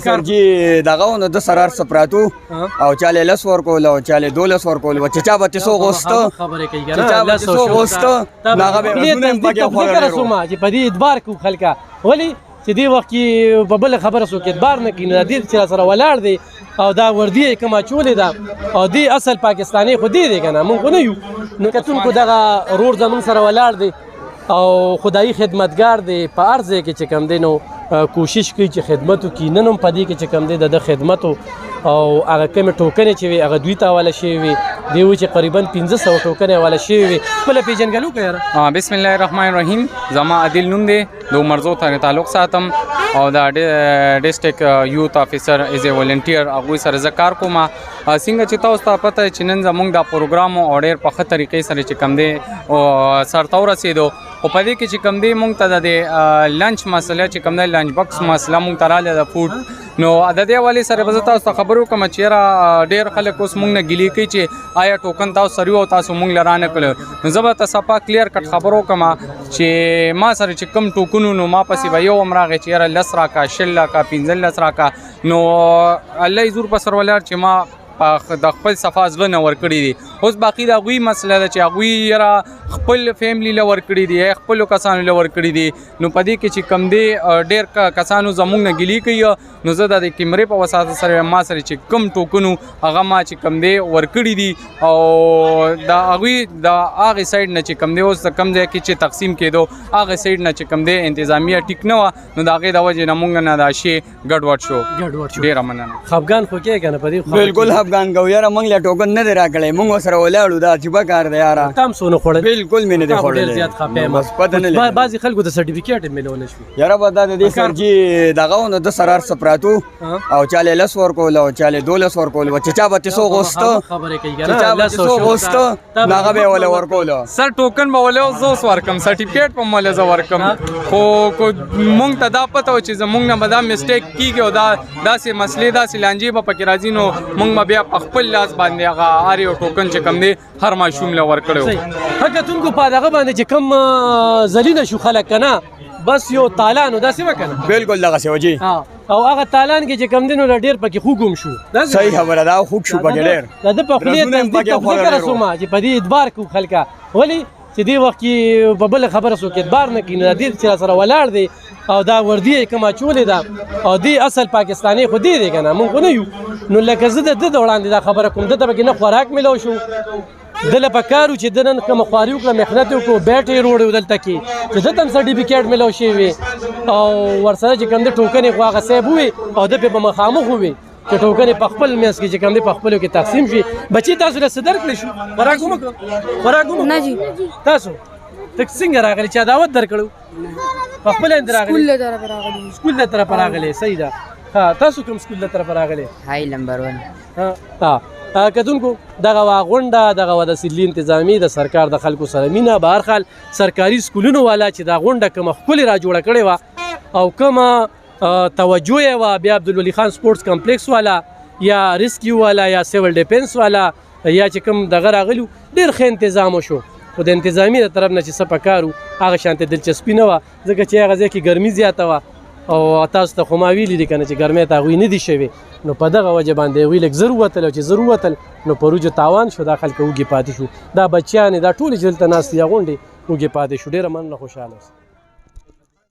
سرجی دغه نو د سرار سپراتو او چاله لس ورکول او چاله 12 ورکول و چا به 300 غوست خبره کوي ګره 300 غوست هغه به زونه پکې خبره سوما چې په دې ادبار کو خلکا ولی چې دی وخت کې په بل خبره سو کې ادبار نه کینې د دې چې سره ولاړ دی او دا وردی کما چولې دا او دی اصل پاکستانی خو دی کنه مونږ نه یو نو کتون کو دغه رور زمون سره ولاړ دی او خدای خدمتگار دی په ارزه کې چې کم دی نو کوشش کوي چې خدمت وکړي نن هم پدې کې چې کم دی د خدمت او هغه کوم ټوکنې چې وي هغه دوی ته حواله شوي وي دی و چې قریبا 1500 ټوکنې حواله شوي وي خپل پیژنګلو کوي بسم الله الرحمن الرحیم زما عادل نوم دی دو مرزو ته تعلق ساتم او دا ډیسټریکټ یوث افیسر ایز ا والنټیر هغه سره زکار کوم څنګه چې تاسو ته پته چې نن زموږ دا پروګرام او ډېر په ښه طریقې سره چې کم دی او سرته ورسېدو او په دې کې چې کم دی مونږ ته د لنچ مسله چې کم دی لنچ بکس مسله مونږ ته راغله د فوډ نو د دې حوالې سره به تاسو ته خبرو کوم چې ډېر خلک اوس مونږ نه ګیلې کوي چې آیا ټوکن تاسو سری او تاسو مونږ لرانه کړو نو زه به تاسو په کلیر کټ خبرو کوم چې ما سره چې کم ټوکنو نو ما پسې به یو امراغه چې لس راکا شل راکا 15 راکا نو الله زور په سر ولر چې ما د خپل صفا ځله نه ورکړي دي اوس باقي د هغوی مسله ده چې هغوی یاره خپل فیملی له ورکړي دي خپلو کسانو له ورکړي دي نو په دې کې چې کم دی ډېر کسانو زموږ نه ګیلې کوي نو زه د کیمرې په وساطت سره ما سره چې کم ټوکنو هغه ما چې کم دی ورکړي دي او د هغوی د هغې سایډ نه چې کم دی اوس د کم ځای کې چې تقسیم کېدو هغې سایډ نه چې کم دی انتظامیه ټیک نه وه نو د هغې د وجې نه مونږ نه دا شی ګډوډ شو ډېره مننه خفګان خو کې که نه په دې بالکل خفګان کو یاره مونږ له ټوکن نه دی راکړی مونږ سره ولاړو دا عجیبه کار دی یاره تام سونه خوړل بالکل مې نه دی خوړلی ډېر زیات خفه بس پته نه لګي بعضې خلکو د سرټیفیکیټ یې میلولی شو یاره به دا د دې سرجي دغه نو د سرار سپراتو او چاله لس ورکول او چاله 12 ورکول و چا به 300 غوست خبره کوي ګره چا به 300 غوست هغه به ولا ورکول سر ټوکن به ولې زوس ورکم سرټیفیکیټ په مله ز ورکم خو مونږ ته دا پته و چې زمونږ نه به دا مسټیک کیږي او دا داسې مسلې داسې لانجې به پکې راځي نو مونږ به بیا په خپل لاس باندې هغه هر یو ټوکن چې کم دی هر ماشوم له ورکړو حقیقتونکو په دغه باندې چې کم ذلیله شو خلک که نه بس یو تالان و داسې وکنه بالکل دغسې وجي او هغه تالان کې چې کم دی نو ډېر پکې خوږ هم شو صحیح خبره ده خوږ شو پکې ډېر د ده په خولې تصدیق ته فکر سوما چې په دې ادبار کو خلکا ولې چې دې وخت کې په بل خبره سو کې ادبار نه کینې د دې چې سره ولاړ دی او دا وردی کما چولې ده او دی اصل پاکستانی خو دی کنه مونږ نه یو نو لکه زه د وړاندې دا خبره کوم دته پکې نه خوراک ملو شو دله پکارو چې دنن کوم خواري وکړه محنت وکړو بیټې روړې ودلته کې چې دته هم سرټیفیکیټ ملو شي وي او ورسره چې کوم د ټوکنې خو هغه صاحب وي او د په مخامخ وي چې ټوکنې په خپل میس کې چې کوم دی په خپلو کې تقسیم شي بچي تاسو له صدر کړی شو خوراک ومکړو نه جی تاسو ته څنګه راغلی چا دعوت درکړو په خپل اند راغلی سکول له طرفه راغلی صحیح ده ها تاسو کوم سکول له طرفه راغلی هاي نمبر 1 ها کتونکو دغه غونډه دغه د سلی انتظامی د سرکار د خلکو سره مینه به هر حال سرکاري سکولونو والا چې دا غونډه کومه ښکلې را جوړه کړې وه او کومه توجه یې وه بیا عبدالولي خان سپورټس کمپلیکس والا یا ریسکیو والا یا سیول ډیفنس والا یا چې کوم دغه راغلي ډېر ښه انتظام وشو خو د انتظامي د طرف نه چې څه پکار وو هغه شانتې دلچسپي نه وه ځکه چې هغه ځای کې ګرمي زیاته وه او تاسو ته خو ما ویلي دي که نه چې ګرمۍ ته هغوی نه دي شوي نو په دغه وجه باندې هغوی لږ زر ووتل او چې زر ووتل نو په روجو تاوان شو دا خلک وږي پاتې شو دا بچیانې دا ټولې چې دلته ناست دي غونډې وږي پاتې شو ډېره مننه خوشحاله اوسه